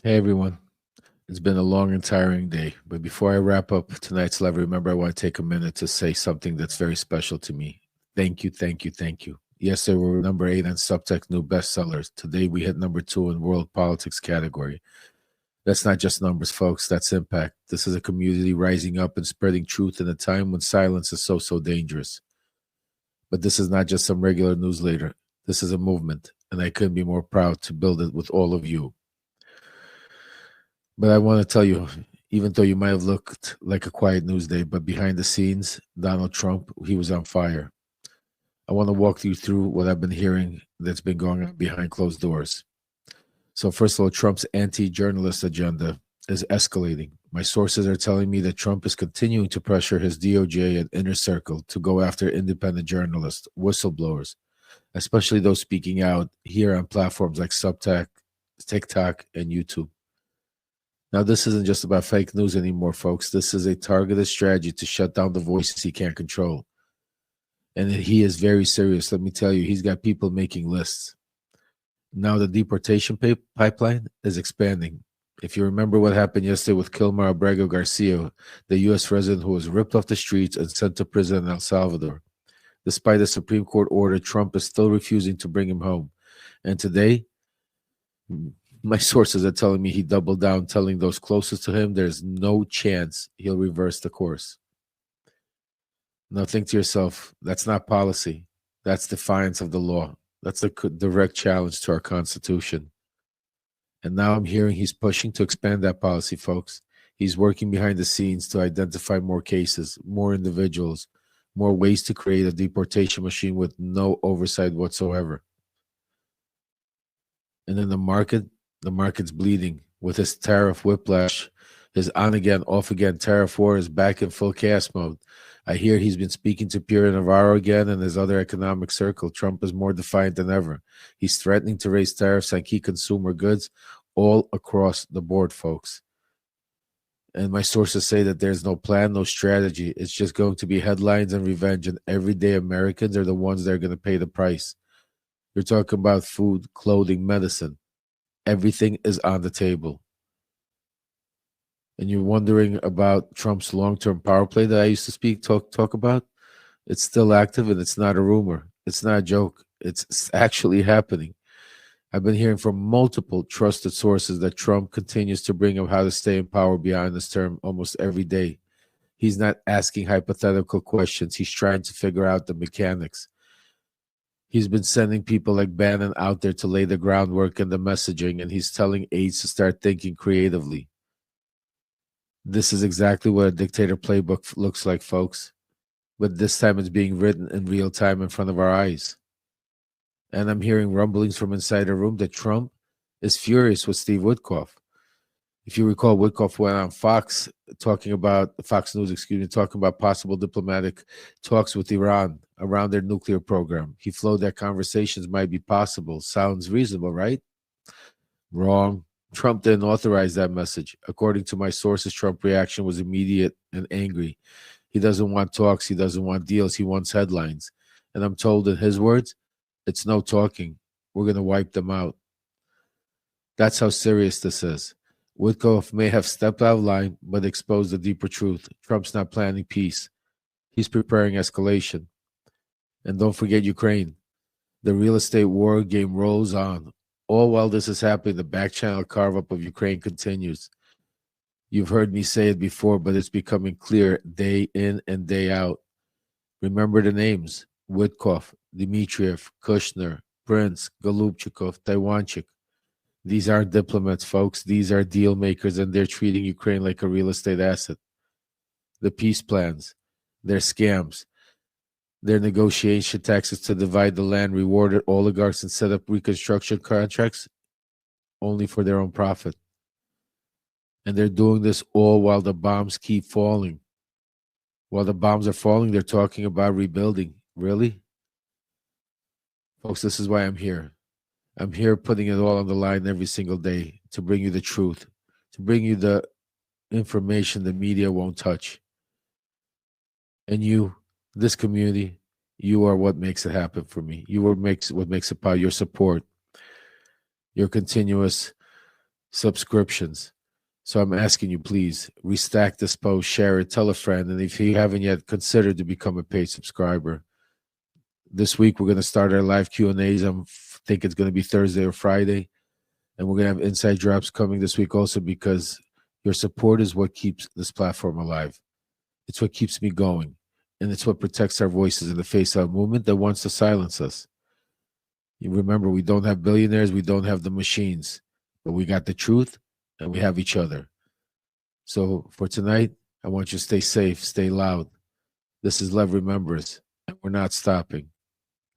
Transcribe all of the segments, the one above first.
Hey everyone, it's been a long and tiring day, but before I wrap up tonight's live, remember I want to take a minute to say something that's very special to me. Thank you, thank you, thank you. Yesterday we were number 8 on Subtech new bestsellers. Today we hit number 2 in world politics category. That's not just numbers, folks, that's impact. This is a community rising up and spreading truth in a time when silence is so dangerous. But this is not just some regular newsletter. This is a movement, and I couldn't be more proud to build it with all of you. But I want to tell you, even though you might have looked like a quiet news day, but behind the scenes, Donald Trump, he was on fire. I want to walk you through what I've been hearing that's been going on behind closed doors. So, first of all, Trump's anti journalist agenda is escalating. My sources are telling me that Trump is continuing to pressure his DOJ and inner circle to go after independent journalists, whistleblowers, especially those speaking out here on platforms like Substack, TikTok, and YouTube. Now, this isn't just about fake news anymore, folks. This is a targeted strategy to shut down the voices he can't control. And he is very serious. Let me tell you, he's got people making lists. Now, the deportation pipeline is expanding. If you remember what happened yesterday with Kilmar Abrego Garcia, the U.S. resident who was ripped off the streets and sent to prison in El Salvador. Despite a Supreme Court order, Trump is still refusing to bring him home. And today, my sources are telling me he doubled down, telling those closest to him there's no chance he'll reverse the course. Now think to yourself, that's not policy. That's defiance of the law. That's a direct challenge to our Constitution. And now I'm hearing he's pushing to expand that policy, folks. He's working behind the scenes to identify more cases, more individuals, more ways to create a deportation machine with no oversight whatsoever. And then the market's bleeding with his tariff whiplash. His on again, off again tariff war is back in full chaos mode. I hear he's been speaking to Pierre Navarro again and his other economic circle. Trump is more defiant than ever. He's threatening to raise tariffs on key consumer goods all across the board, folks. And my sources say that there's no plan, no strategy. It's just going to be headlines and revenge, and everyday Americans are the ones that are going to pay the price. You're talking about food, clothing, medicine. Everything is on the table. And you're wondering about Trump's long-term power play that I used to talk about. It's still active, and it's not a rumor. It's not a joke. It's actually happening. I've been hearing from multiple trusted sources that Trump continues to bring up how to stay in power beyond this term almost every day. He's not asking hypothetical questions. He's trying to figure out the mechanics. He's been sending people like Bannon out there to lay the groundwork and the messaging, and he's telling aides to start thinking creatively. This is exactly what a dictator playbook looks like, folks. But this time it's being written in real time in front of our eyes. And I'm hearing rumblings from inside the room that Trump is furious with Steve Witkoff. If you recall, Witkoff went on Fox News, talking about possible diplomatic talks with Iran around their nuclear program. He floated that conversations might be possible. Sounds reasonable, right? Wrong. Trump didn't authorize that message. According to my sources, Trump's reaction was immediate and angry. He doesn't want talks. He doesn't want deals. He wants headlines. And I'm told in his words, it's no talking. We're going to wipe them out. That's how serious this is. Witkoff may have stepped out of line, but exposed the deeper truth. Trump's not planning peace. He's preparing escalation. And don't forget Ukraine. The real estate war game rolls on. All while this is happening, the back channel carve-up of Ukraine continues. You've heard me say it before, but it's becoming clear day in and day out. Remember the names: Witkoff, Dmitriev, Kushner, Prince, Golubchikov, Taiwanchik. These aren't diplomats, folks. These are deal makers, and they're treating Ukraine like a real estate asset. The peace plans, they're scams. Their negotiation taxes to divide the land rewarded oligarchs and set up reconstruction contracts only for their own profit. And they're doing this all while the bombs keep falling. While the bombs are falling, they're talking about rebuilding. Really? Folks, this is why I'm here. I'm here putting it all on the line every single day to bring you the truth, to bring you the information the media won't touch. And you, this community, you are what makes it happen for me. You are what makes it possible. Your support, your continuous subscriptions. So I'm asking you, please restack this post, share it, tell a friend. And if you haven't yet considered to become a paid subscriber, this week we're going to start our live Q&As. I think it's going to be Thursday or Friday. And we're going to have inside drops coming this week also, because your support is what keeps this platform alive. It's what keeps me going. And it's what protects our voices in the face of a movement that wants to silence us. You remember, we don't have billionaires, we don't have the machines, but we got the truth and we have each other. So for tonight, I want you to stay safe, stay loud. This is Love Remembers, and we're not stopping.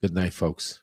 Good night, folks.